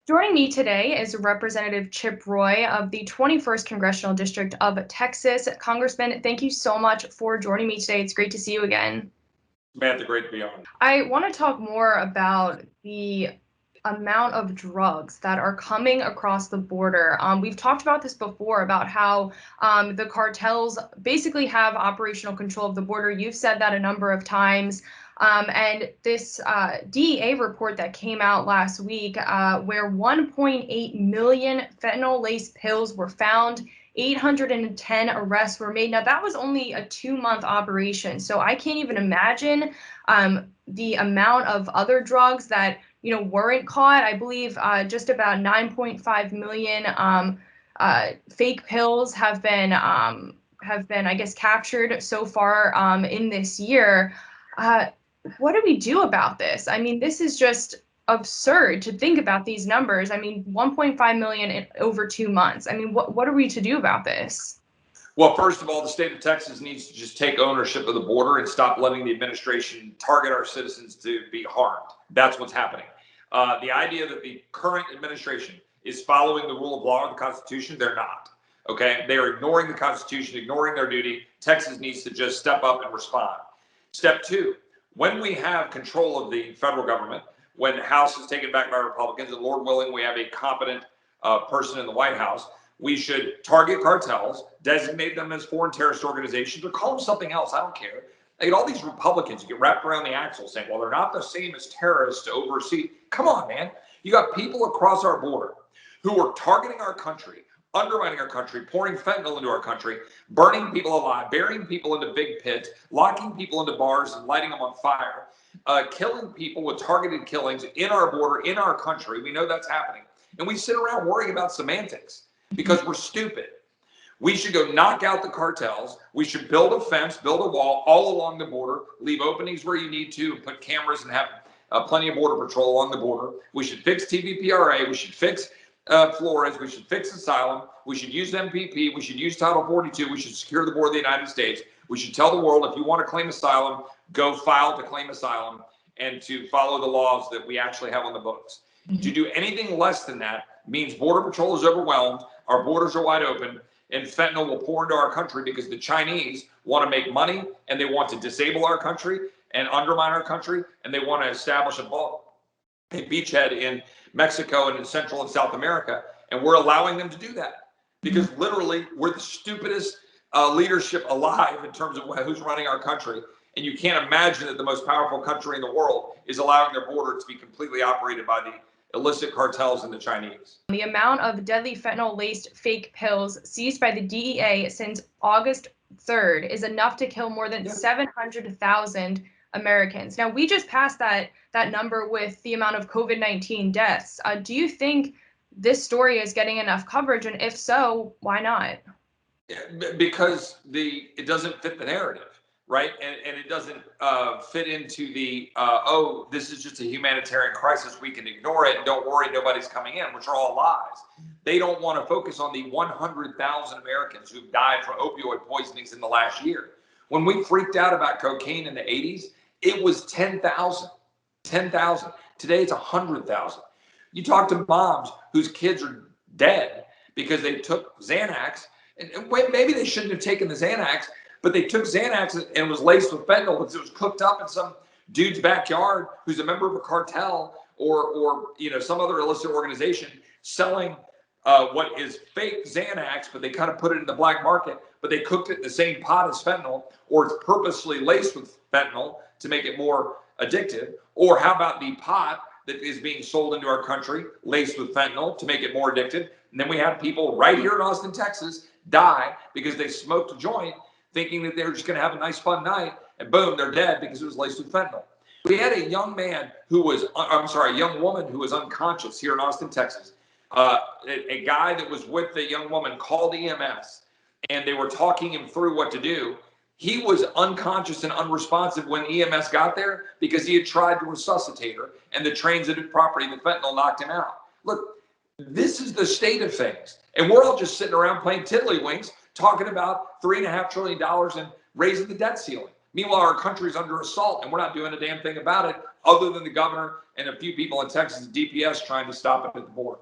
Joining me today is Representative Chip Roy of the 21st Congressional District of Texas. Congressman, thank you so much for joining me today. It's great to see you again. Samantha, great to be on. I want to talk more about the amount of drugs that are coming across the border. We've talked about this before, about how the cartels basically have operational control of the border. You've said that a number of times. And this DEA report that came out last week, where 1.8 million fentanyl-laced pills were found, 810 arrests were made. Now, that was only a 2-month operation, so I can't even imagine the amount of other drugs that weren't caught. I believe just about 9.5 million fake pills have been, I guess, captured so far in this year. What do we do about this? I mean, this is just absurd to think about these numbers. I mean, 1.5 million in over 2 months. I mean, what are we to do about this? Well, first of all, the state of Texas needs to just take ownership of the border and stop letting the administration target our citizens to be harmed. That's what's happening. The idea that the current administration is following the rule of law or the Constitution, they're not. Okay? They are ignoring the Constitution, ignoring their duty. Texas needs to just step up and respond. Step two, when we have control of the federal government, when the House is taken back by Republicans, and Lord willing, we have a competent person in the White House, we should target cartels, designate them as foreign terrorist organizations, or call them something else. I don't care. Like all these Republicans get wrapped around the axle saying, well, they're not the same as terrorists to oversee. Come on, man. You got people across our border who are targeting our country, undermining our country, pouring fentanyl into our country, burning people alive, burying people into big pits, locking people into bars and lighting them on fire, killing people with targeted killings in our border, in our country. We know that's happening. And we sit around worrying about semantics because we're stupid. We should go knock out the cartels. We should build a fence, build a wall all along the border, leave openings where you need to, and put cameras and have plenty of border patrol along the border. We should fix TVPRA. We should fix Flores. We should fix asylum. We should use MPP. We should use Title 42. We should secure the border of the United States. We should tell the world, if you want to claim asylum, go file to claim asylum and to follow the laws that we actually have on the books. To do anything less than that means Border Patrol is overwhelmed, our borders are wide open, and fentanyl will pour into our country because the Chinese want to make money and they want to disable our country and undermine our country, and they want to establish a beachhead in Mexico and in Central and South America, and we're allowing them to do that because literally we're the stupidest leadership alive in terms of who's running our country. And you can't imagine that the most powerful country in the world is allowing their border to be completely operated by the illicit cartels and the Chinese. The amount of deadly fentanyl-laced fake pills seized by the DEA since August 3rd is enough to kill more than 700,000 Americans. Now, we just passed that number with the amount of COVID-19 deaths. Do you think this story is getting enough coverage? And if so, why not? Because it doesn't fit the narrative. Right. And it doesn't fit into the, this is just a humanitarian crisis. We can ignore it. And don't worry, nobody's coming in, which are all lies. They don't want to focus on the 100,000 Americans who've died from opioid poisonings in the last year. When we freaked out about cocaine in the 80s, it was 10,000. Today, it's 100,000. You talk to moms whose kids are dead because they took Xanax. And maybe they shouldn't have taken the Xanax, but they took Xanax and it was laced with fentanyl because it was cooked up in some dude's backyard who's a member of a cartel or some other illicit organization selling what is fake Xanax, but they kind of put it in the black market, but they cooked it in the same pot as fentanyl, or it's purposely laced with fentanyl to make it more addictive. Or how about the pot that is being sold into our country laced with fentanyl to make it more addictive? And then we have people right here in Austin, Texas, die because they smoked a joint thinking that they're just going to have a nice fun night, and boom, they're dead because it was laced with fentanyl. We had a young woman who was unconscious here in Austin, Texas. A guy that was with the young woman called EMS, and they were talking him through what to do. He was unconscious and unresponsive when EMS got there because he had tried to resuscitate her, and the transited property, the fentanyl, knocked him out. Look, this is the state of things, and we're all just sitting around playing Tiddlywinks, talking about $3.5 trillion and raising the debt ceiling. Meanwhile, our country's under assault and we're not doing a damn thing about it other than the governor and a few people in Texas DPS trying to stop it at the border.